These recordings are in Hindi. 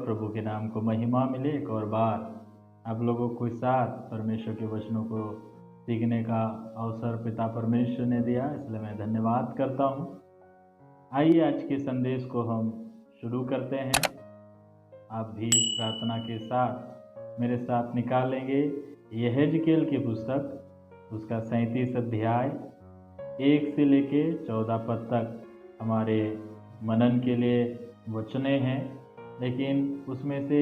प्रभु के नाम को महिमा मिले। एक और बार आप लोगों को साथ परमेश्वर के वचनों को सीखने का अवसर पिता परमेश्वर ने दिया, इसलिए मैं धन्यवाद करता हूँ। आइए आज के संदेश को हम शुरू करते हैं। आप भी प्रार्थना के साथ मेरे साथ निकालेंगे यहेजकेल की पुस्तक, उसका 37 अध्याय 1 से लेके 14 पद तक हमारे मनन के लिए वचने हैं, लेकिन उसमें से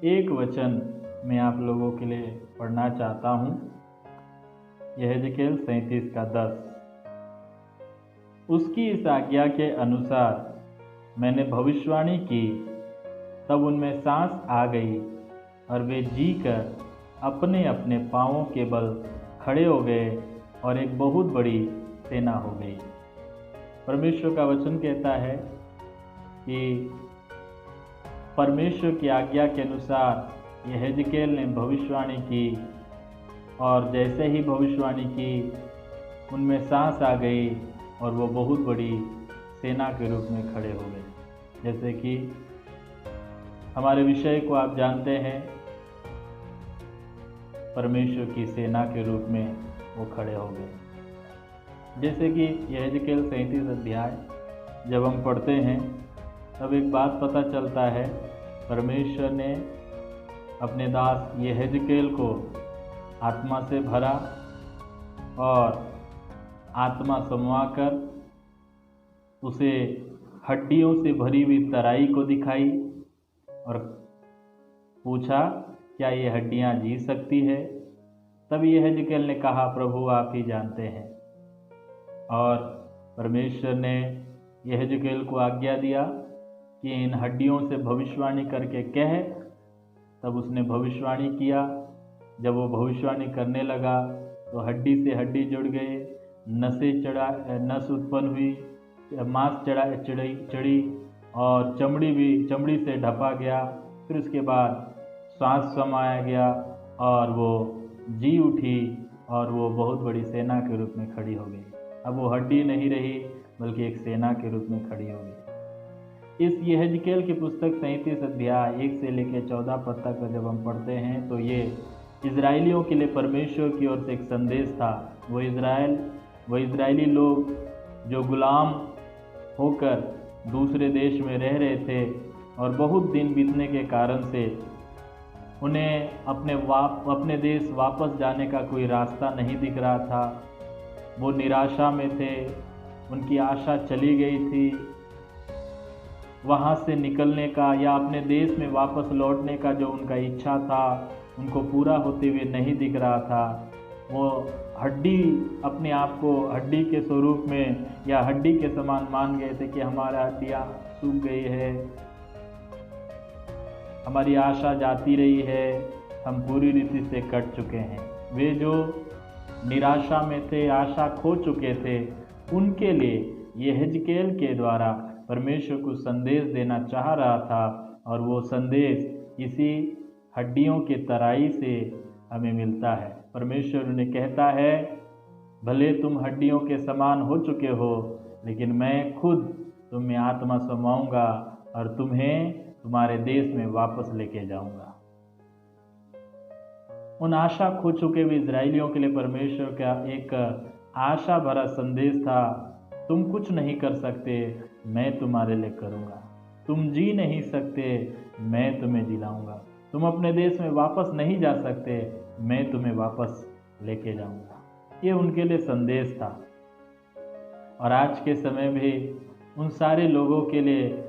एक वचन मैं आप लोगों के लिए पढ़ना चाहता हूँ। यहेजकेल 37 का 10। उसकी इस आज्ञा के अनुसार मैंने भविष्यवाणी की, तब उनमें सांस आ गई और वे जी कर अपने अपने पांवों के बल खड़े हो गए और एक बहुत बड़ी सेना हो गई। परमेश्वर का वचन कहता है कि परमेश्वर की आज्ञा के अनुसार यहेजकेल ने भविष्यवाणी की और जैसे ही भविष्यवाणी की उनमें सांस आ गई और वो बहुत बड़ी सेना के रूप में खड़े हो गए। जैसे कि हमारे विषय को आप जानते हैं, परमेश्वर की सेना के रूप में वो खड़े हो गए। जैसे कि यहेजकेल 37 अध्याय जब हम पढ़ते हैं तब एक बात पता चलता है, परमेश्वर ने अपने दास यहेजकेल को आत्मा से भरा और आत्मा समवाकर उसे हड्डियों से भरी हुई तराई को दिखाई और पूछा, क्या ये हड्डियां जी सकती है? तब यहेजकेल ने कहा, प्रभु आप ही जानते हैं। और परमेश्वर ने यहेजकेल को आज्ञा दिया कि इन हड्डियों से भविष्यवाणी करके कह। तब उसने भविष्यवाणी किया। जब वो भविष्यवाणी करने लगा तो हड्डी से हड्डी जुड़ गए, नस उत्पन्न हुई, मांस चढ़ी और चमड़ी से ढपा गया। फिर उसके बाद सांस समाया गया और वो जी उठी और वो बहुत बड़ी सेना के रूप में खड़ी हो गई। अब वो हड्डी नहीं रही बल्कि एक सेना के रूप में खड़ी हो गई। इस यहेजकेल की पुस्तक 37 अध्याय 1 से लेकर 14 पद तक जब हम पढ़ते हैं तो ये इजरायलियों के लिए परमेश्वर की ओर से एक संदेश था। वो इजरायली लोग जो गुलाम होकर दूसरे देश में रह रहे थे और बहुत दिन बीतने के कारण से उन्हें अपने देश वापस जाने का कोई रास्ता नहीं दिख रहा था। वो निराशा में थे, उनकी आशा चली गई थी। वहाँ से निकलने का या अपने देश में वापस लौटने का जो उनका इच्छा था उनको पूरा होते हुए नहीं दिख रहा था। वो अपने आप को हड्डी के स्वरूप में या हड्डी के समान मान गए थे कि हमारा हड्डियाँ सूख गई है, हमारी आशा जाती रही है, हम पूरी रीति से कट चुके हैं। वे जो निराशा में थे, आशा खो चुके थे, उनके लिए यहेजकेल के द्वारा परमेश्वर को संदेश देना चाह रहा था और वो संदेश इसी हड्डियों के तराई से हमें मिलता है। परमेश्वर उन्हें कहता है, भले तुम हड्डियों के समान हो चुके हो, लेकिन मैं खुद तुम में आत्मा समाऊंगा और तुम्हें तुम्हारे देश में वापस लेके जाऊंगा। उन आशा खो चुके हुए इजरायलियों के लिए परमेश्वर का एक आशा भरा संदेश था, तुम कुछ नहीं कर सकते, मैं तुम्हारे लिए करूँगा। तुम जी नहीं सकते, मैं तुम्हें जिलाऊंगा। तुम अपने देश में वापस नहीं जा सकते, मैं तुम्हें वापस लेके जाऊंगा। ये उनके लिए संदेश था। और आज के समय भी उन सारे लोगों के लिए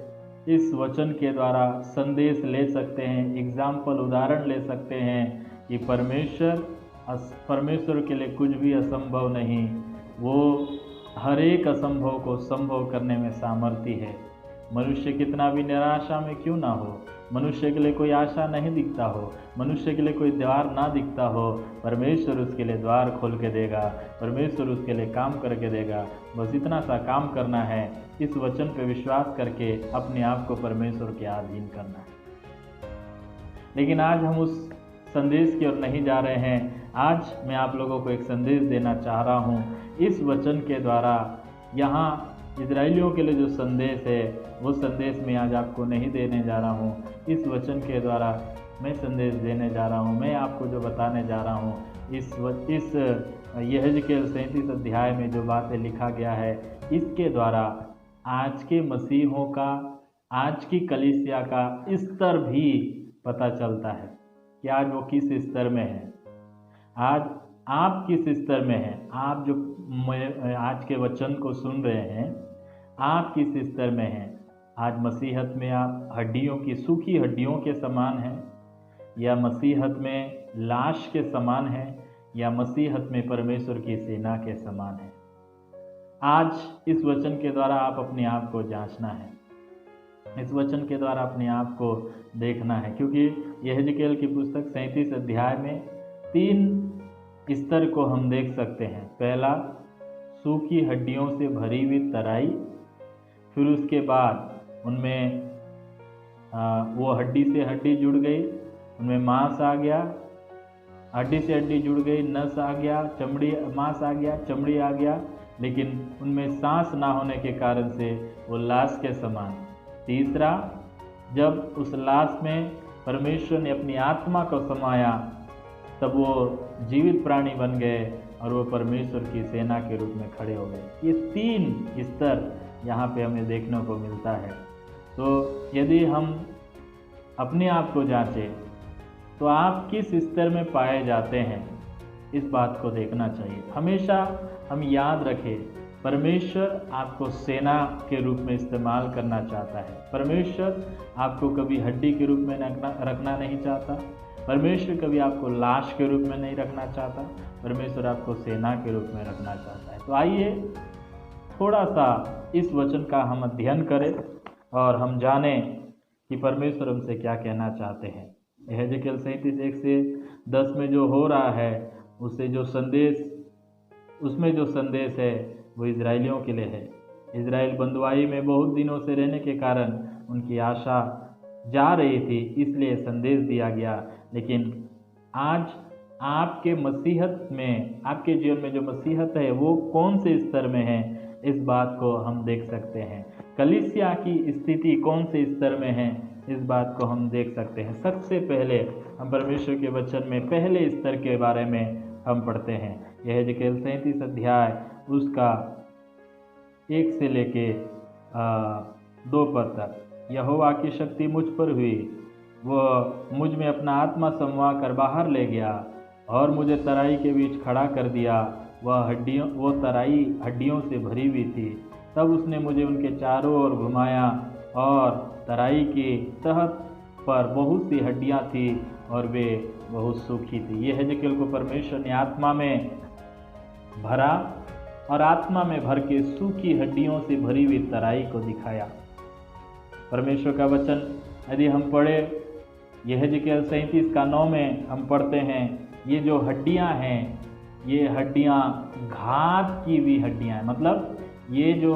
इस वचन के द्वारा संदेश ले सकते हैं, एग्जाम्पल उदाहरण ले सकते हैं कि परमेश्वर के लिए कुछ भी असंभव नहीं। वो हर एक असंभव को संभव करने में सामर्थ्य है। मनुष्य कितना भी निराशा में क्यों ना हो, मनुष्य के लिए कोई आशा नहीं दिखता हो, मनुष्य के लिए कोई द्वार ना दिखता हो, परमेश्वर उसके लिए द्वार खोल के देगा, परमेश्वर उसके लिए काम करके देगा। बस इतना सा काम करना है, इस वचन पे विश्वास करके अपने आप को परमेश्वर के अधीन करना है। लेकिन आज हम उस संदेश की ओर नहीं जा रहे हैं। आज मैं आप लोगों को एक संदेश देना चाह रहा हूँ। इस वचन के द्वारा यहाँ इजराइलियों के लिए जो संदेश है वो संदेश मैं आज आपको नहीं देने जा रहा हूँ। इस वचन के द्वारा मैं संदेश देने जा रहा हूँ। मैं आपको जो बताने जा रहा हूँ इस यहेजकेल 37 अध्याय में जो बातें लिखा गया है, इसके द्वारा आज के मसीहों का, आज की कलीसिया का स्तर भी पता चलता है कि आज वो किस स्तर में है। आज आप किस स्तर में हैं। आप जो आज के वचन को सुन रहे हैं, आप किस स्तर में हैं। आज मसीहत में आप हड्डियों की, सूखी हड्डियों के समान हैं, या मसीहत में लाश के समान हैं, या मसीहत में परमेश्वर की सेना के समान हैं। आज इस वचन के द्वारा आप अपने आप को जांचना है, इस वचन के द्वारा अपने आप को देखना है, क्योंकि यहेजकेल की पुस्तक 37 अध्याय में 3 स्तर को हम देख सकते हैं। पहला, सूखी हड्डियों से भरी हुई तराई, फिर उसके बाद उनमें वो हड्डी से हड्डी जुड़ गई, उनमें मांस आ गया, हड्डी से हड्डी जुड़ गई, नस आ गया, चमड़ी, मांस आ गया, चमड़ी आ गया, लेकिन उनमें सांस ना होने के कारण से वो लाश के समान। तीसरा, जब उस लाश में परमेश्वर ने अपनी आत्मा को समाया तब वो जीवित प्राणी बन गए और वो परमेश्वर की सेना के रूप में खड़े हो गए। ये 3 स्तर यहाँ पे हमें देखने को मिलता है। तो यदि हम अपने आप को जांचें तो आप किस स्तर में पाए जाते हैं, इस बात को देखना चाहिए। हमेशा हम याद रखें, परमेश्वर आपको सेना के रूप में इस्तेमाल करना चाहता है। परमेश्वर आपको कभी हड्डी के रूप में रखना नहीं चाहता। परमेश्वर कभी आपको लाश के रूप में नहीं रखना चाहता। परमेश्वर आपको सेना के रूप में रखना चाहता है। तो आइए थोड़ा सा इस वचन का हम अध्ययन करें और हम जानें कि परमेश्वर हमसे क्या कहना चाहते हैं। यहेजकेल 37:1 से 10 में जो हो रहा है, उसमें जो संदेश है वो इजराइलियों के लिए है। इजराइल बंदुआई में बहुत दिनों से रहने के कारण उनकी आशा जा रही थी, इसलिए संदेश दिया गया। लेकिन आज आपके मसीहत में, आपके जीवन में जो मसीहत है वो कौन से स्तर में है, इस बात को हम देख सकते हैं। कलीसिया की स्थिति कौन से स्तर में है, इस बात को हम देख सकते हैं। सबसे पहले हम परमेश्वर के वचन में पहले स्तर के बारे में हम पढ़ते हैं। यहेजकेल 37 अध्याय उसका 1 से लेके 2 पद तक। यहोवा की शक्ति मुझ पर हुई, वह मुझ में अपना आत्मा समवा कर बाहर ले गया और मुझे तराई के बीच खड़ा कर दिया। वो तराई हड्डियों से भरी हुई थी। तब उसने मुझे उनके चारों ओर घुमाया और तराई की तह पर बहुत सी हड्डियां थी और वे बहुत सूखी थी। यहेजकेल को परमेश्वर ने आत्मा में भरा और आत्मा में भर के सूखी हड्डियों से भरी हुई तराई को दिखाया। परमेश्वर का वचन यदि हम पढ़े, यहेजकेल 37:9 में हम पढ़ते हैं, ये जो हड्डियां हैं, ये हड्डियां घात की हुई हड्डियां हैं। मतलब ये जो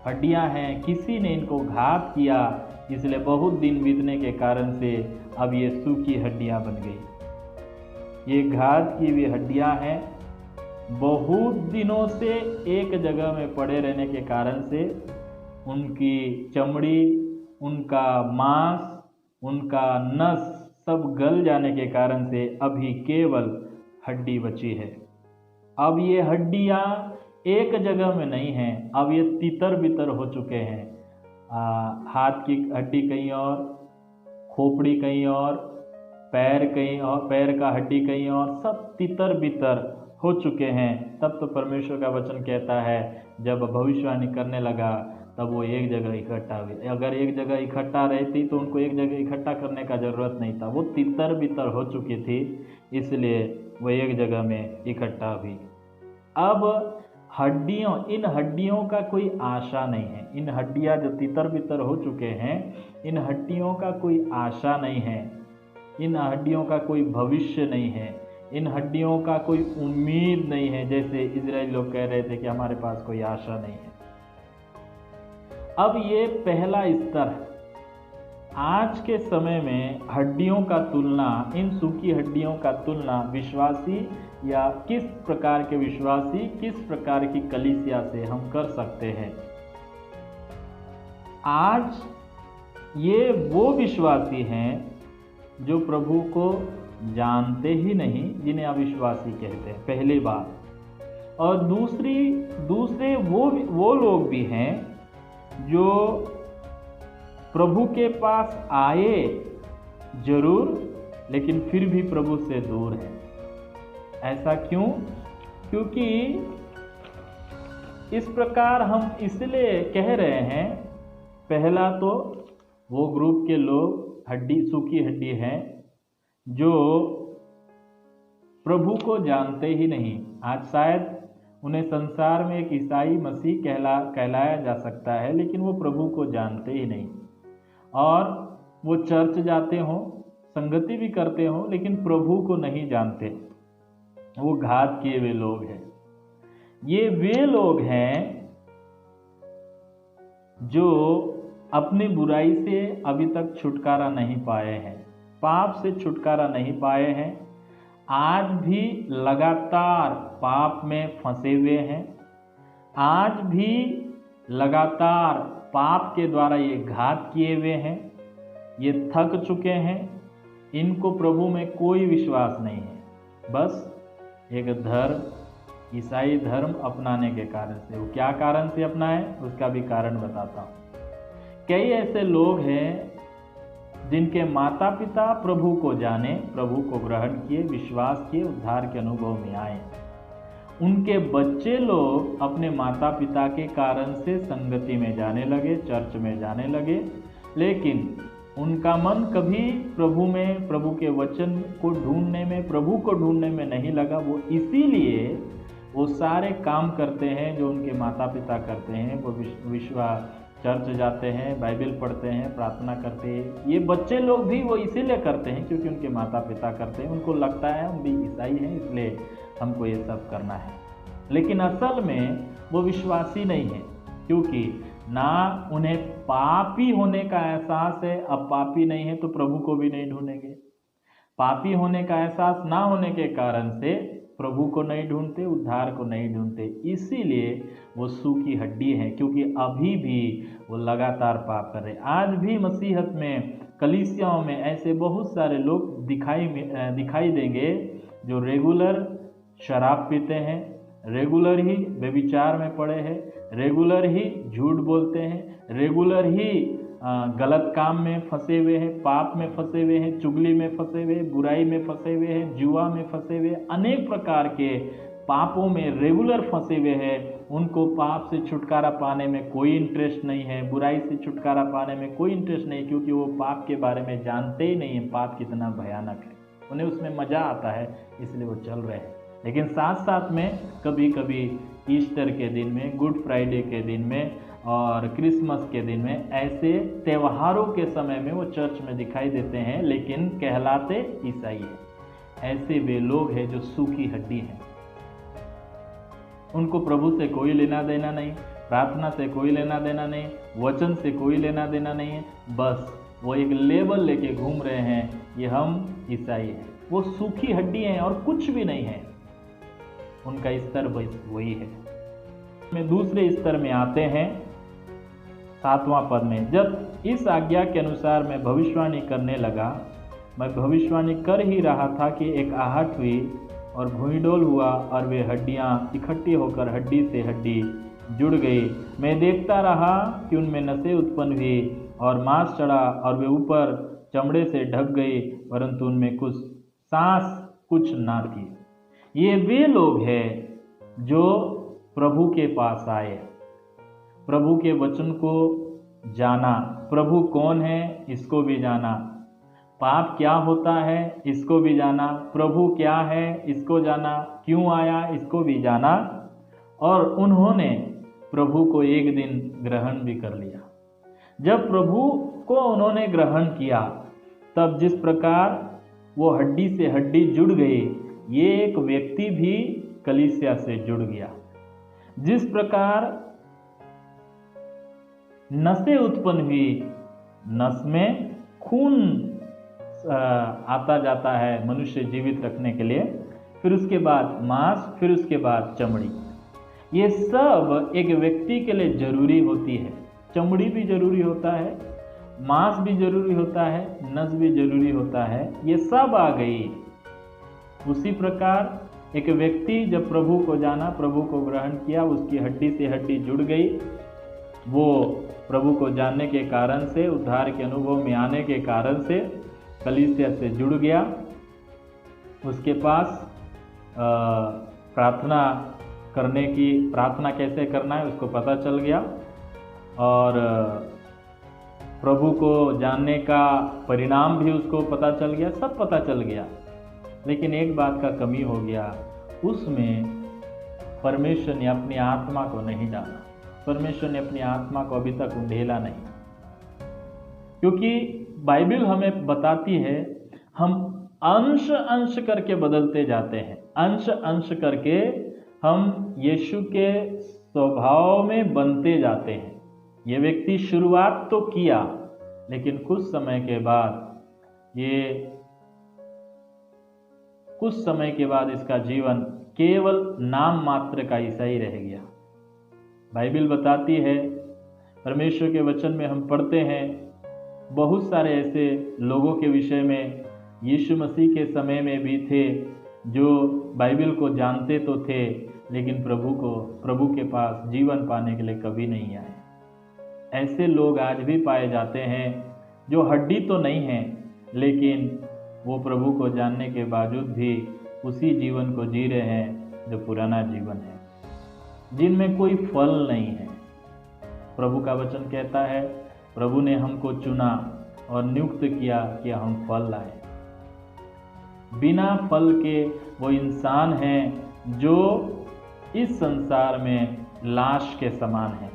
हड्डियां हैं, किसी ने इनको घात किया, इसलिए बहुत दिन बीतने के कारण से अब ये सूखी हड्डियां बन गई। ये घात की हुई हड्डियां हैं, बहुत दिनों से एक जगह में पड़े रहने के कारण से उनकी चमड़ी, उनका मांस, उनका नस सब गल जाने के कारण से अभी केवल हड्डी बची है। अब ये हड्डियां एक जगह में नहीं हैं, अब ये तितर बितर हो चुके हैं। हाथ की हड्डी कहीं और, खोपड़ी कहीं और, पैर कहीं और, पैर का हड्डी कहीं और, सब तितर बितर हो चुके हैं। तब तो परमेश्वर का वचन कहता है, जब भविष्यवाणी करने लगा तब वो एक जगह इकट्ठा हुई। अगर एक जगह इकट्ठा रहती तो उनको एक जगह इकट्ठा करने का ज़रूरत नहीं था। वो तितर बितर हो चुकी थी, इसलिए वो एक जगह में इकट्ठा हुई। अब इन हड्डियों का कोई आशा नहीं है। इन हड्डियां जो तितर बितर हो चुके हैं, इन हड्डियों का कोई आशा नहीं है। इन हड्डियों का कोई भविष्य नहीं है। इन हड्डियों का कोई उम्मीद नहीं है। जैसे इजराइल लोग कह रहे थे कि हमारे पास कोई आशा नहीं है। अब ये पहला स्तर है। आज के समय में हड्डियों का तुलना, इन सूखी हड्डियों का तुलना विश्वासी या किस प्रकार के विश्वासी, किस प्रकार की कलीसिया से हम कर सकते हैं। आज ये वो विश्वासी हैं जो प्रभु को जानते ही नहीं, जिन्हें अविश्वासी कहते हैं, पहली बात। और दूसरे वो लोग भी हैं जो प्रभु के पास आए जरूर, लेकिन फिर भी प्रभु से दूर है। ऐसा क्यों? क्योंकि इस प्रकार हम इसलिए कह रहे हैं, पहला तो वो ग्रुप के लोग सूखी हड्डी हैं जो प्रभु को जानते ही नहीं। आज शायद उन्हें संसार में एक ईसाई मसीह कहलाया जा सकता है, लेकिन वो प्रभु को जानते ही नहीं। और वो चर्च जाते हों, संगति भी करते हों, लेकिन प्रभु को नहीं जानते। वो घात किए हुए लोग हैं। ये वे लोग हैं जो अपनी बुराई से अभी तक छुटकारा नहीं पाए हैं, पाप से छुटकारा नहीं पाए हैं, आज भी लगातार पाप में फंसे हुए हैं, आज भी लगातार पाप के द्वारा ये घात किए हुए हैं, ये थक चुके हैं। इनको प्रभु में कोई विश्वास नहीं है, बस एक धर्म, ईसाई धर्म अपनाने के कारण से। वो क्या कारण से अपनाए, उसका भी कारण बताता हूँ। कई ऐसे लोग हैं जिनके माता पिता प्रभु को जाने, प्रभु को ग्रहण किए, विश्वास किए, उद्धार के अनुभव में आए। उनके बच्चे लोग अपने माता पिता के कारण से संगति में जाने लगे, चर्च में जाने लगे, लेकिन उनका मन कभी प्रभु में, प्रभु के वचन को ढूंढने में, प्रभु को ढूंढने में नहीं लगा। वो इसीलिए वो सारे काम करते हैं जो उनके माता पिता करते हैं। वो चर्च जाते हैं, बाइबल पढ़ते हैं, प्रार्थना करते हैं। ये बच्चे लोग भी वो इसीलिए करते हैं क्योंकि उनके माता पिता करते हैं। उनको लगता है हम भी ईसाई हैं, इसलिए हमको ये सब करना है। लेकिन असल में वो विश्वासी नहीं है, क्योंकि ना उन्हें पापी होने का एहसास है। अब पापी नहीं है तो प्रभु को भी नहीं ढूंढेंगे। पापी होने का एहसास ना होने के कारण से प्रभु को नहीं ढूंढते, उद्धार को नहीं ढूंढते। इसीलिए वो सूखी हड्डी है, क्योंकि अभी भी वो लगातार पाप कर रहे। आज भी मसीहत में, कलीसियाओं में ऐसे बहुत सारे लोग दिखाई देंगे जो रेगुलर शराब पीते हैं, रेगुलर ही व्यभिचार में पड़े हैं, रेगुलर ही झूठ बोलते हैं, रेगुलर ही गलत काम में फंसे हुए हैं, पाप में फंसे हुए हैं, चुगली में फंसे हुए हैं, बुराई में फंसे हुए हैं, जुआ में फंसे हुए, अनेक प्रकार के पापों में रेगुलर फंसे हुए हैं। उनको पाप से छुटकारा पाने में कोई इंटरेस्ट नहीं है, बुराई से छुटकारा पाने में कोई इंटरेस्ट नहीं, क्योंकि वो पाप के बारे में जानते ही नहीं है, पाप कितना भयानक है। उन्हें उसमें मज़ा आता है, इसलिए वो चल रहे हैं। लेकिन साथ साथ में कभी कभी ईस्टर के दिन में, गुड फ्राइडे के दिन में और क्रिसमस के दिन में, ऐसे त्योहारों के समय में वो चर्च में दिखाई देते हैं, लेकिन कहलाते ईसाई हैं। ऐसे वे लोग हैं जो सूखी हड्डी हैं। उनको प्रभु से कोई लेना देना नहीं, प्रार्थना से कोई लेना देना नहीं, वचन से कोई लेना देना नहीं है। बस वो एक लेबल लेके घूम रहे हैं, ये हम ईसाई हैं। वो सूखी हड्डी हैं और कुछ भी नहीं है। उनका स्तर वही है। में दूसरे स्तर में आते हैं 7वां पद में, जब इस आज्ञा के अनुसार मैं भविष्यवाणी करने लगा, मैं भविष्यवाणी कर ही रहा था कि एक आहट हुई और भूइंडोल हुआ और वे हड्डियां इकट्ठी होकर हड्डी से हड्डी जुड़ गई। मैं देखता रहा कि उनमें नसें उत्पन्न हुई और मांस चढ़ा और वे ऊपर चमड़े से ढक गई, परंतु उनमें कुछ सांस कुछ ना थी। ये वे लोग हैं जो प्रभु के पास आए, प्रभु के वचन को जाना, प्रभु कौन है इसको भी जाना, पाप क्या होता है इसको भी जाना, प्रभु क्या है इसको जाना, क्यों आया इसको भी जाना, और उन्होंने प्रभु को एक दिन ग्रहण भी कर लिया। जब प्रभु को उन्होंने ग्रहण किया, तब जिस प्रकार वो हड्डी से हड्डी जुड़ गई, ये एक व्यक्ति भी कलीसिया से जुड़ गया। जिस प्रकार नसें उत्पन्न हुई, नस में खून आता जाता है मनुष्य जीवित रखने के लिए, फिर उसके बाद मांस, फिर उसके बाद चमड़ी, ये सब एक व्यक्ति के लिए जरूरी होती है। चमड़ी भी जरूरी होता है, मांस भी जरूरी होता है, नस भी जरूरी होता है, ये सब आ गई। उसी प्रकार एक व्यक्ति जब प्रभु को जाना, प्रभु को ग्रहण किया, उसकी हड्डी से हड्डी जुड़ गई। वो प्रभु को जानने के कारण से, उद्धार के अनुभव में आने के कारण से कलीसिया से जुड़ गया। उसके पास प्रार्थना कैसे करना है उसको पता चल गया, और प्रभु को जानने का परिणाम भी उसको पता चल गया, सब पता चल गया। लेकिन एक बात का कमी हो गया, उसमें परमेश्वर ने अपनी आत्मा को नहीं जाना, परमेश्वर ने अपनी आत्मा को अभी तक उंडेला नहीं। क्योंकि बाइबल हमें बताती है हम अंश अंश करके बदलते जाते हैं, अंश अंश करके हम यीशु के स्वभाव में बनते जाते हैं। ये व्यक्ति शुरुआत तो किया, लेकिन कुछ समय के बाद इसका जीवन केवल नाम मात्र का ईसाई रह गया। बाइबल बताती है, परमेश्वर के वचन में हम पढ़ते हैं, बहुत सारे ऐसे लोगों के विषय में यीशु मसीह के समय में भी थे जो बाइबल को जानते तो थे, लेकिन प्रभु के पास जीवन पाने के लिए कभी नहीं आए। ऐसे लोग आज भी पाए जाते हैं जो हड्डी तो नहीं है, लेकिन वो प्रभु को जानने के बावजूद भी उसी जीवन को जी रहे हैं जो पुराना जीवन है, जिनमें कोई फल नहीं है। प्रभु का वचन कहता है, प्रभु ने हमको चुना और नियुक्त किया कि हम फल लाए। बिना फल के वो इंसान हैं जो इस संसार में लाश के समान है।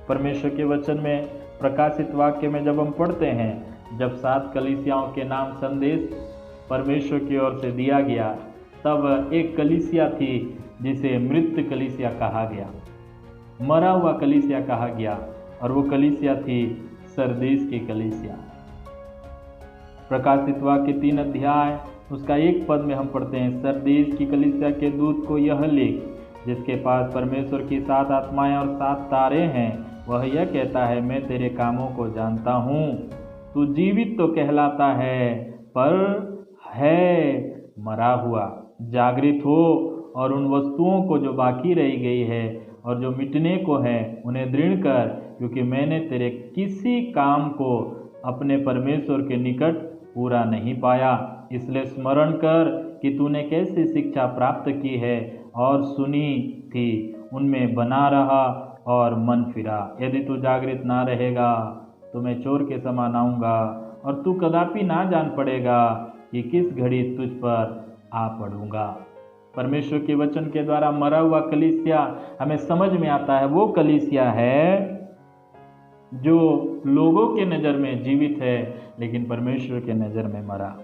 परमेश्वर के वचन में प्रकाशित वाक्य में जब हम पढ़ते हैं, जब 7 कलीसियाओं के नाम संदेश परमेश्वर की ओर से दिया गया, तब एक कलीसिया थी जिसे मृत कलीसिया कहा गया, मरा हुआ कलीसिया कहा गया, और वो कलीसिया थी सरदीस की कलीसिया। प्रकाशित वाक्य 3 अध्याय उसका 1 पद में हम पढ़ते हैं, सरदीस की कलीसिया के दूत को यह लिख, जिसके पास परमेश्वर की 7 आत्माएं और 7 तारे हैं, वह यह कहता है, मैं तेरे कामों को जानता हूँ, तू जीवित तो कहलाता है पर है मरा हुआ। जागृत हो और उन वस्तुओं को जो बाकी रही गई है और जो मिटने को है उन्हें दृढ़ कर, क्योंकि मैंने तेरे किसी काम को अपने परमेश्वर के निकट पूरा नहीं पाया। इसलिए स्मरण कर कि तूने कैसी शिक्षा प्राप्त की है और सुनी थी, उनमें बना रहा और मन फिरा। यदि तू जागृत ना रहेगा तो मैं चोर के समान आऊँगा, और तू कदापि ना जान पड़ेगा कि किस घड़ी तुझ पर आ पड़ूंगा। परमेश्वर के वचन के द्वारा मरा हुआ कलीसिया हमें समझ में आता है, वो कलीसिया है जो लोगों के नज़र में जीवित है, लेकिन परमेश्वर के नज़र में मरा।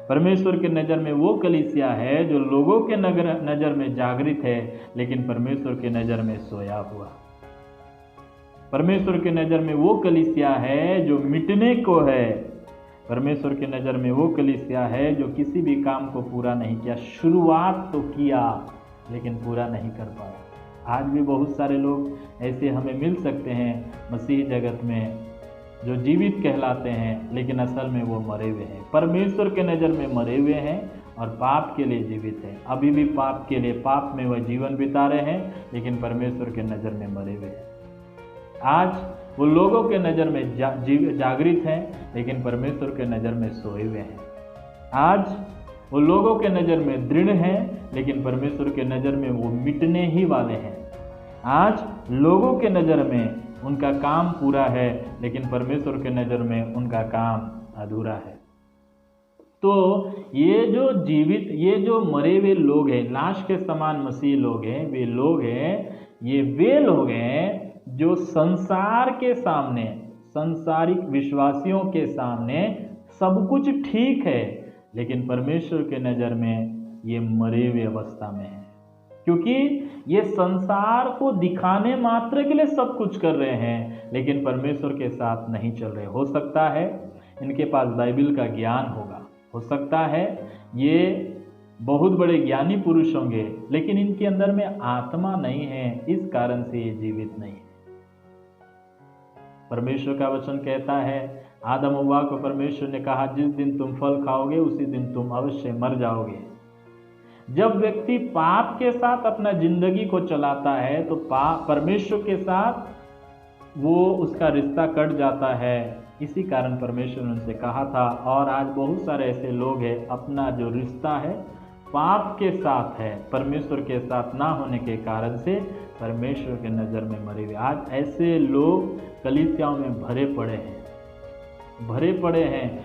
परमेश्वर के नज़र में वो कलीसिया है जो लोगों के नज़र में जागृत है, लेकिन परमेश्वर के नज़र में सोया हुआ। परमेश्वर के नज़र में वो कलीसिया है जो मिटने को है। परमेश्वर के नज़र में वो कलीसिया है जो किसी भी काम को पूरा नहीं किया। शुरुआत तो किया लेकिन पूरा नहीं कर पाया। आज भी बहुत सारे लोग ऐसे हमें मिल सकते हैं मसीह जगत में जो जीवित कहलाते हैं, लेकिन असल में वो मरे हुए हैं। परमेश्वर के नज़र में मरे हुए हैं और पाप के लिए जीवित हैं। अभी भी पाप के लिए, पाप में वह जीवन बिता रहे हैं, लेकिन परमेश्वर के नज़र में मरे हुए हैं। आज वो लोगों के नज़र में जागृत हैं, लेकिन परमेश्वर के नज़र में सोए हुए हैं। आज वो लोगों के नज़र में दृढ़ हैं, लेकिन परमेश्वर के नज़र में वो मिटने ही वाले हैं। आज लोगों के नज़र में उनका काम पूरा है, लेकिन परमेश्वर के नज़र में उनका काम अधूरा है। तो ये जो जीवित, ये जो मरे हुए लोग हैं, लाश के समान मसीह लोग हैं, वे लोग हैं, ये वे लोग हैं जो संसार के सामने, संसारिक विश्वासियों के सामने सब कुछ ठीक है, लेकिन परमेश्वर के नज़र में ये मरे हुए अवस्था में है। क्योंकि ये संसार को दिखाने मात्र के लिए सब कुछ कर रहे हैं, लेकिन परमेश्वर के साथ नहीं चल रहे। हो सकता है इनके पास बाइबल का ज्ञान होगा, हो सकता है ये बहुत बड़े ज्ञानी पुरुष होंगे, लेकिन इनके अंदर में आत्मा नहीं है, इस कारण से ये जीवित नहीं है। परमेश्वर का वचन कहता है, आदम हव्वा को परमेश्वर ने कहा, जिस दिन तुम फल खाओगे उसी दिन तुम अवश्य मर जाओगे। जब व्यक्ति पाप के साथ अपना जिंदगी को चलाता है तो परमेश्वर के साथ वो उसका रिश्ता कट जाता है। इसी कारण परमेश्वर ने उनसे कहा था, और आज बहुत सारे ऐसे लोग हैं अपना जो रिश्ता है पाप के साथ है, परमेश्वर के साथ ना होने के कारण से परमेश्वर के नज़र में मरे हुए। आज ऐसे लोग कलीसियाओं में भरे पड़े हैं।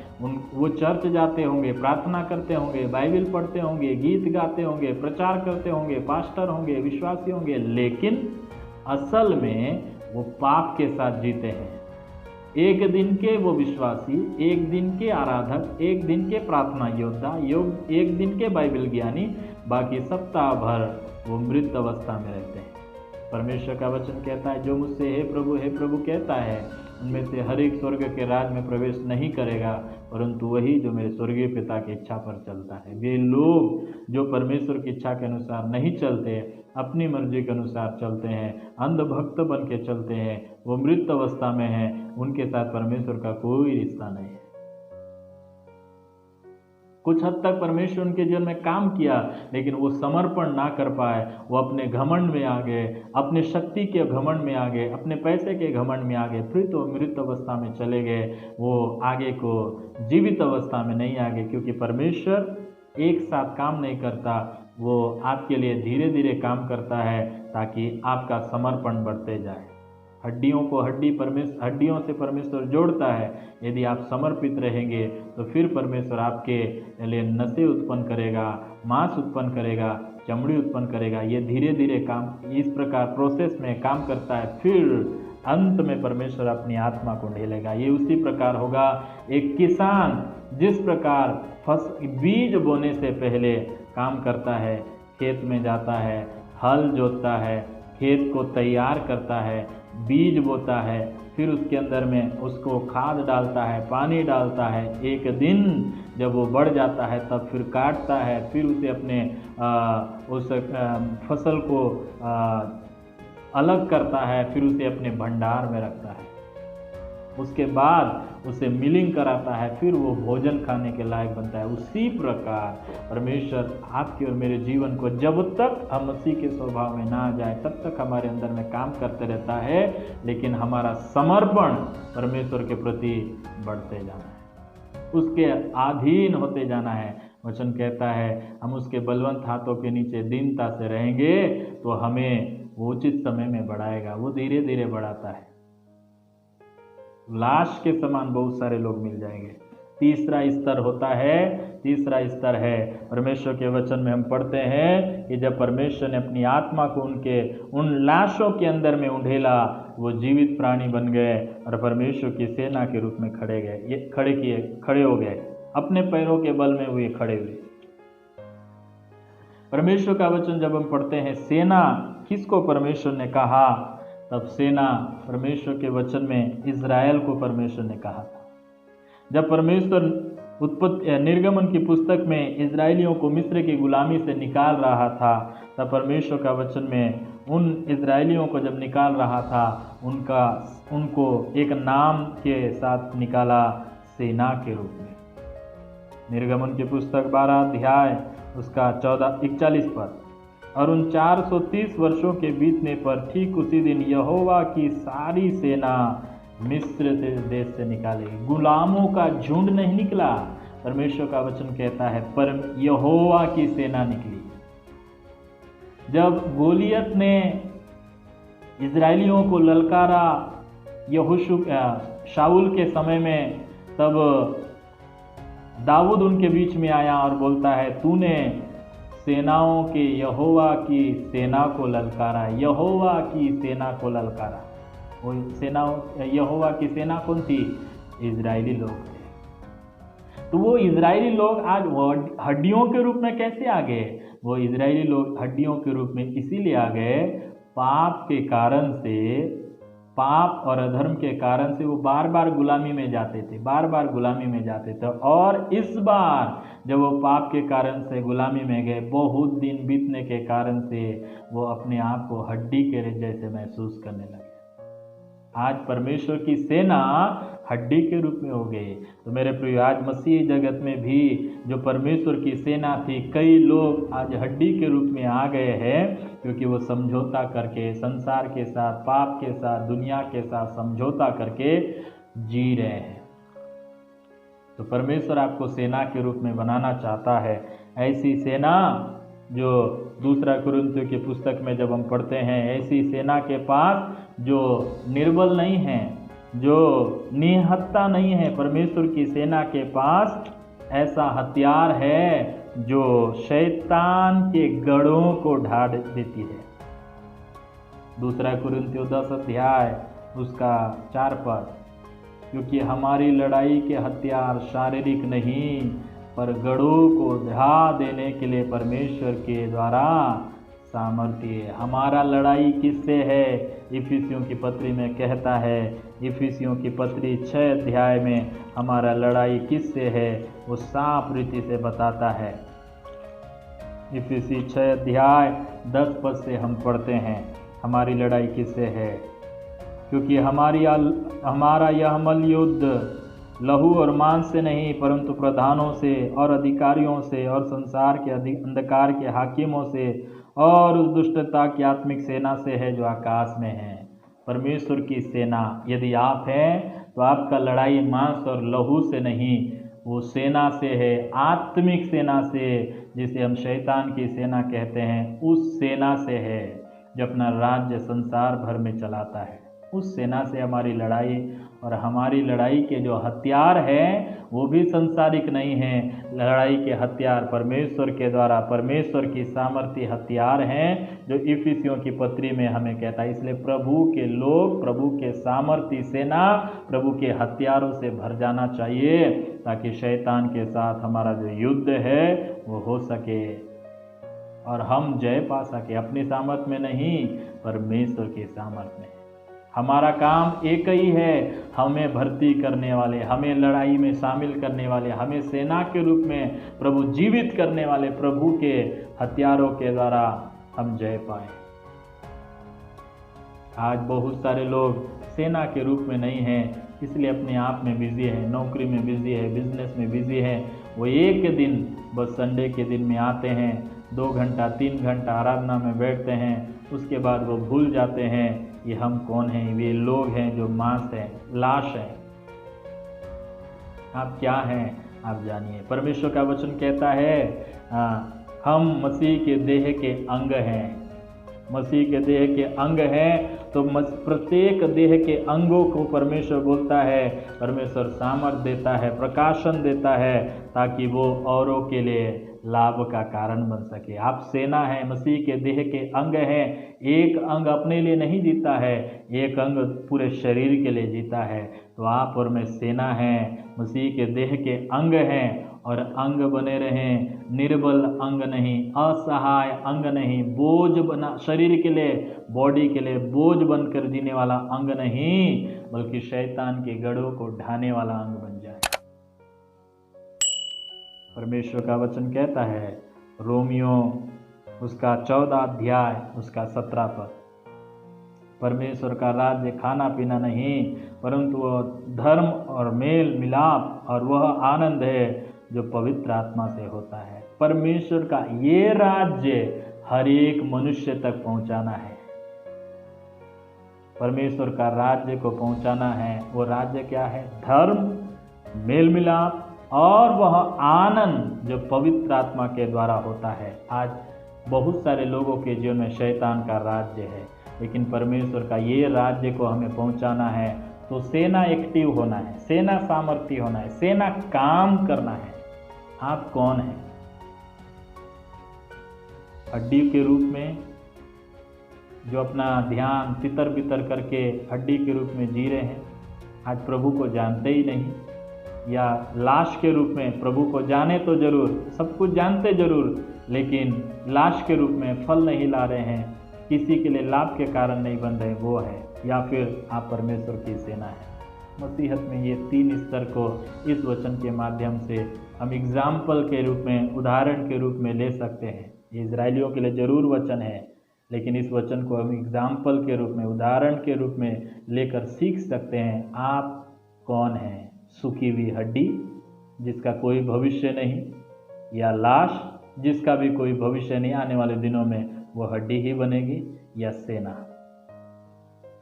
वो चर्च जाते होंगे, प्रार्थना करते होंगे, बाइबल पढ़ते होंगे, गीत गाते होंगे, प्रचार करते होंगे, पास्टर होंगे, विश्वासी होंगे, लेकिन असल में वो पाप के साथ जीते हैं। एक दिन के वो विश्वासी, एक दिन के आराधक, एक दिन के प्रार्थना योद्धा, एक दिन के बाइबल ज्ञानी, बाकी सप्ताह भर वो मृत अवस्था में रहते हैं। परमेश्वर का वचन कहता है, जो मुझसे हे प्रभु कहता है, उनमें से हर एक स्वर्ग के राज में प्रवेश नहीं करेगा, परंतु वही जो मेरे स्वर्गीय पिता की इच्छा पर चलता है। वे लोग जो परमेश्वर की इच्छा के अनुसार नहीं चलते, अपनी मर्जी के अनुसार चलते हैं, अंधभक्त बन के चलते हैं, वो मृत अवस्था में हैं, उनके साथ परमेश्वर का कोई रिश्ता नहीं है। कुछ हद तक परमेश्वर उनके जीवन में काम किया, लेकिन वो समर्पण ना कर पाए। वो अपने घमंड में आ गए, अपने शक्ति के घमंड में आ गए, अपने पैसे के घमंड में आ गए, फिर तो मृत अवस्था में चले गए। वो आगे को जीवित अवस्था में नहीं आ गए, क्योंकि परमेश्वर एक साथ काम नहीं करता, वो आपके लिए धीरे धीरे काम करता है ताकि आपका समर्पण बढ़ते जाए। हड्डियों को हड्डियों से परमेश्वर जोड़ता है। यदि आप समर्पित रहेंगे तो फिर परमेश्वर आपके लिए नसें उत्पन्न करेगा, मांस उत्पन्न करेगा, चमड़ी उत्पन्न करेगा। ये धीरे धीरे काम इस प्रकार प्रोसेस में काम करता है। फिर अंत में परमेश्वर अपनी आत्मा को ढेलेगा। ये उसी प्रकार होगा। एक किसान जिस प्रकार बीज बोने से पहले काम करता है, खेत में जाता है, हल जोतता है, खेत को तैयार करता है, बीज बोता है, फिर उसके अंदर में उसको खाद डालता है, पानी डालता है। एक दिन जब वो बढ़ जाता है तब फिर काटता है, फिर उसे अपने उस फसल को अलग करता है, फिर उसे अपने भंडार में रखता है। उसके बाद उसे मिलिंग कराता है, फिर वो भोजन खाने के लायक बनता है। उसी प्रकार परमेश्वर आपके और मेरे जीवन को जब तक हम मसीह के स्वभाव में ना आ जाए तब तक हमारे अंदर में काम करते रहता है, लेकिन हमारा समर्पण परमेश्वर के प्रति बढ़ते जाना है, उसके अधीन होते जाना है। वचन कहता है, हम उसके बलवंत हाथों के नीचे दीनता से रहेंगे तो हमें वो उचित समय में बढ़ाएगा। वो धीरे धीरे बढ़ाता है। लाश के समान बहुत सारे लोग मिल जाएंगे। तीसरा स्तर है परमेश्वर के वचन में हम पढ़ते हैं कि जब परमेश्वर ने अपनी आत्मा को उन लाशों के अंदर में उंडेला, वो जीवित प्राणी बन गए और परमेश्वर की सेना के रूप में खड़े हो गए। अपने पैरों के बल में हुए खड़े हुए। परमेश्वर का वचन जब हम पढ़ते हैं, सेना किसको परमेश्वर ने कहा, तब सेना परमेश्वर के वचन में इज़राइल को परमेश्वर ने कहा था। जब परमेश्वर निर्गमन की पुस्तक में इज़राइलियों को मिस्र की गुलामी से निकाल रहा था, तब परमेश्वर का वचन में उन इज़राइलियों को जब निकाल रहा था, उनको एक नाम के साथ निकाला, सेना के रूप में। निर्गमन की पुस्तक 12 अध्याय उसका 41 पद। और उन 430 वर्षों के बीतने पर ठीक उसी दिन यहोवा की सारी सेना मिस्र से देश से निकालेगी। गुलामों का झुंड नहीं निकला, परमेश्वर का वचन कहता है, पर यहोवा की सेना निकली। जब गोलियत ने इजरायलियों को ललकारा शाऊल के समय में, तब दाऊद उनके बीच में आया और बोलता है, तूने सेनाओं के यहोवा की सेना को ललकारा। यहोवा की सेना को ललकारा। वो यहोवा की सेना कौन थी? इजरायली लोग थे। तो वो इजरायली लोग आज हड्डियों के रूप में कैसे आ गए? वो इजरायली लोग हड्डियों के रूप में इसीलिए आ गए, पाप के कारण से, पाप और अधर्म के कारण से वो बार बार गुलामी में जाते थे। और इस बार जब वो पाप के कारण से गुलामी में गए, बहुत दिन बीतने के कारण से वो अपने आप को हड्डी के जैसे महसूस करने लगे। आज परमेश्वर की सेना हड्डी के रूप में हो गई। तो मेरे प्रिय, आज मसीह जगत में भी जो परमेश्वर की सेना थी, कई लोग आज हड्डी के रूप में आ गए हैं, क्योंकि वो समझौता करके संसार के साथ, पाप के साथ, दुनिया के साथ समझौता करके जी रहे हैं। तो परमेश्वर आपको सेना के रूप में बनाना चाहता है। ऐसी सेना जो दूसरा कुरिन्थियों की पुस्तक में जब हम पढ़ते हैं, ऐसी सेना के पास जो निर्बल नहीं है, जो निहत्ता नहीं है, परमेश्वर की सेना के पास ऐसा हथियार है जो शैतान के गढ़ों को ढा देती है। दूसरा कुरिन्थियों 10 अध्याय उसका 4 पद, क्योंकि हमारी लड़ाई के हथियार शारीरिक नहीं, पर गढ़ों को ढा देने के लिए परमेश्वर के द्वारा सामर्थ्य है। हमारा लड़ाई किससे है? इफिसियों की पत्री में कहता है, इफिसियों की पत्री 6 अध्याय में हमारा लड़ाई किससे है वो साफ रीति से बताता है। इफिसी 6 अध्याय 10 पद से हम पढ़ते हैं, हमारी लड़ाई किससे है। क्योंकि हमारा यह अमल युद्ध लहू और मांस से नहीं, परंतु प्रधानों से और अधिकारियों से और संसार के अंधकार के हाकिमों से और उस दुष्टता की आत्मिक सेना से है जो आकाश में है। परमेश्वर की सेना यदि आप हैं तो आपका लड़ाई मांस और लहू से नहीं, वो सेना से है, आत्मिक सेना से, जिसे हम शैतान की सेना कहते हैं, उस सेना से है जो अपना राज्य संसार भर में चलाता है। उस सेना से हमारी लड़ाई, और हमारी लड़ाई के जो हथियार हैं वो भी संसारिक नहीं हैं। लड़ाई के हथियार परमेश्वर के द्वारा, परमेश्वर की सामर्थ्य हथियार हैं, जो इफिसियों की पत्री में हमें कहता है। इसलिए प्रभु के लोग, प्रभु के सामर्थ्य सेना, प्रभु के हथियारों से भर जाना चाहिए, ताकि शैतान के साथ हमारा जो युद्ध है वो हो सके और हम जय पा सके। अपनी सामर्थ्य में नहीं, परमेश्वर की सामर्थ्य में। हमारा काम एक ही है, हमें भर्ती करने वाले, हमें लड़ाई में शामिल करने वाले, हमें सेना के रूप में प्रभु जीवित करने वाले प्रभु के हथियारों के द्वारा हम जय पाएं। आज बहुत सारे लोग सेना के रूप में नहीं हैं, इसलिए अपने आप में बिजी है, नौकरी में बिजी है, बिजनेस में बिजी है। वो एक दिन बस संडे के दिन में आते हैं, 2 घंटा 3 घंटा आराधना में बैठते हैं, उसके बाद वो भूल जाते हैं ये हम कौन हैं। वे लोग हैं जो मांस हैं, लाश हैं। आप क्या हैं आप जानिए। परमेश्वर का वचन कहता है हम मसीह के देह के अंग हैं। मसीह के देह के अंग हैं, तो प्रत्येक देह के अंगों को परमेश्वर बोलता है, परमेश्वर सामर्थ देता है, प्रकाशन देता है, ताकि वो औरों के लिए लाभ का कारण बन सके। आप सेना है, मसीह के देह के अंग हैं। एक अंग अपने लिए नहीं जीता है, एक अंग पूरे शरीर के लिए जीता है। तो आप और मैं सेना हैं, मसीह के देह के अंग हैं, और अंग बने रहें, निर्बल अंग नहीं, असहाय अंग नहीं, बोझ बना, शरीर के लिए, बॉडी के लिए बोझ बनकर जीने वाला अंग नहीं, बल्कि शैतान के गढ़ों को ढाने वाला अंग बन जाए। परमेश्वर का वचन कहता है, रोमियो उसका 14 अध्याय उसका 17 पद, परमेश्वर का राज्य खाना पीना नहीं, परंतु वह धर्म और मेल मिलाप और वह आनंद है जो पवित्र आत्मा से होता है। परमेश्वर का ये राज्य हर एक मनुष्य तक पहुंचाना है। परमेश्वर का राज्य को पहुंचाना है। वो राज्य क्या है? धर्म, मेल मिलाप और वह आनंद जो पवित्र आत्मा के द्वारा होता है। आज बहुत सारे लोगों के जीवन में शैतान का राज्य है, लेकिन परमेश्वर का ये राज्य को हमें पहुंचाना है तो सेना एक्टिव होना है, सेना सामर्थ्य होना है, सेना काम करना है। आप कौन हैं? हड्डी के रूप में जो अपना ध्यान तितर बितर करके हड्डी के रूप में जी रहे हैं, आज प्रभु को जानते ही नहीं, या लाश के रूप में प्रभु को जाने तो जरूर, सब कुछ जानते जरूर, लेकिन लाश के रूप में फल नहीं ला रहे हैं, किसी के लिए लाभ के कारण नहीं बन रहे, वो है। या फिर आप परमेश्वर की सेना है। मसीहत में ये 3 स्तर को इस वचन के माध्यम से हम एग्जाम्पल के रूप में, उदाहरण के रूप में ले सकते हैं। ये इजरायलियों के लिए जरूर वचन है, लेकिन इस वचन को हम एग्जाम्पल के रूप में, उदाहरण के रूप में लेकर सीख सकते हैं। आप कौन हैं? सूखी हुई हड्डी जिसका कोई भविष्य नहीं, या लाश जिसका भी कोई भविष्य नहीं, आने वाले दिनों में वो हड्डी ही बनेगी, या सेना?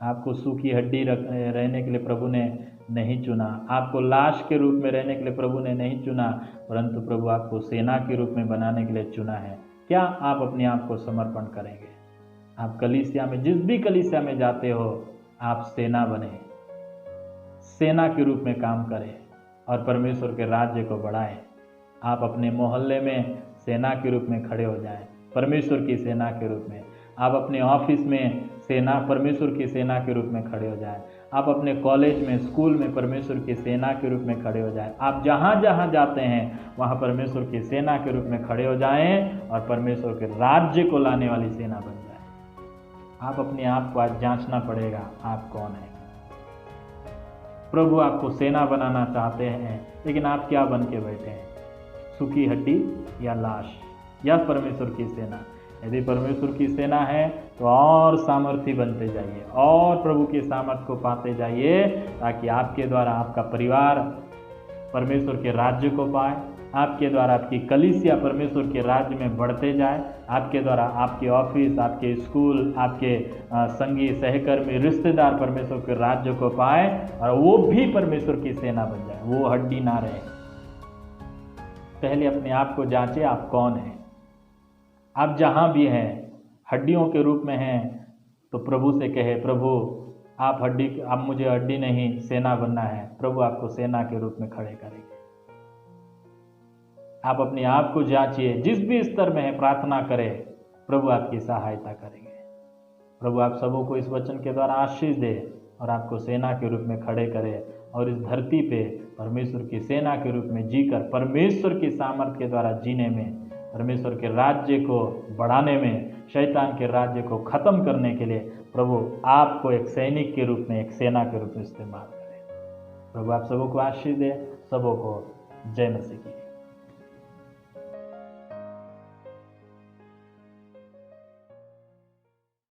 आपको सूखी हड्डी रहने के लिए प्रभु ने नहीं चुना, आपको लाश के रूप में रहने के लिए प्रभु ने नहीं चुना, परंतु प्रभु आपको सेना के रूप में बनाने के लिए चुना है। क्या आप अपने आप को समर्पण करेंगे? आप कलीसिया में, जिस भी कलीसिया में जाते हो, आप सेना बने, सेना के रूप में काम करें और परमेश्वर के राज्य को बढ़ाएं। आप अपने मोहल्ले में सेना के रूप में खड़े हो जाएं, परमेश्वर की सेना के रूप में। आप अपने ऑफिस में सेना, परमेश्वर की सेना के रूप में खड़े हो जाएं। आप अपने कॉलेज में, स्कूल में परमेश्वर की सेना के रूप में खड़े हो जाएं। आप जहाँ जहाँ जाते हैं वहाँ परमेश्वर की सेना के रूप में खड़े हो जाएं और परमेश्वर के राज्य को लाने वाली सेना बन जाए। आप अपने आप को आज जांचना पड़ेगा, आप कौन हैं। प्रभु आपको सेना बनाना चाहते हैं, लेकिन आप क्या बन के बैठे हैं? सूखी हड्डी या लाश, या परमेश्वर की सेना? यदि परमेश्वर की सेना है तो और सामर्थ्य बनते जाइए और प्रभु के सामर्थ्य को पाते जाइए, ताकि आपके द्वारा आपका परिवार परमेश्वर के राज्य को पाए, आपके द्वारा आपकी कलीसिया परमेश्वर के राज्य में बढ़ते जाए, आपके द्वारा आपके ऑफिस, आपके स्कूल, आपके संगी सहकर्मी, रिश्तेदार परमेश्वर के राज्य को पाए और वो भी परमेश्वर की सेना बन जाए, वो हड्डी ना रहे। पहले अपने आप को जांचे, आप कौन हैं। आप जहाँ भी हैं, हड्डियों के रूप में हैं, तो प्रभु से कहे, प्रभु आप हड्डी, आप मुझे हड्डी नहीं सेना बनना है। प्रभु आपको सेना के रूप में खड़े करेंगे। आप अपने आप को जांचिए, जिस भी स्तर में है प्रार्थना करें, प्रभु आपकी सहायता करेंगे। प्रभु आप सबों को इस वचन के द्वारा आशीष दे और आपको सेना के रूप में खड़े करे और इस धरती पे परमेश्वर की सेना के रूप में जीकर परमेश्वर की सामर्थ्य के द्वारा जीने में, परमेश्वर के राज्य को बढ़ाने में, शैतान के राज्य को खत्म करने के लिए प्रभु आपको एक सैनिक के रूप में, एक सेना के रूप में इस्तेमाल करें। प्रभु आप सबों को आशीष दे। सबों को जय मसीह की।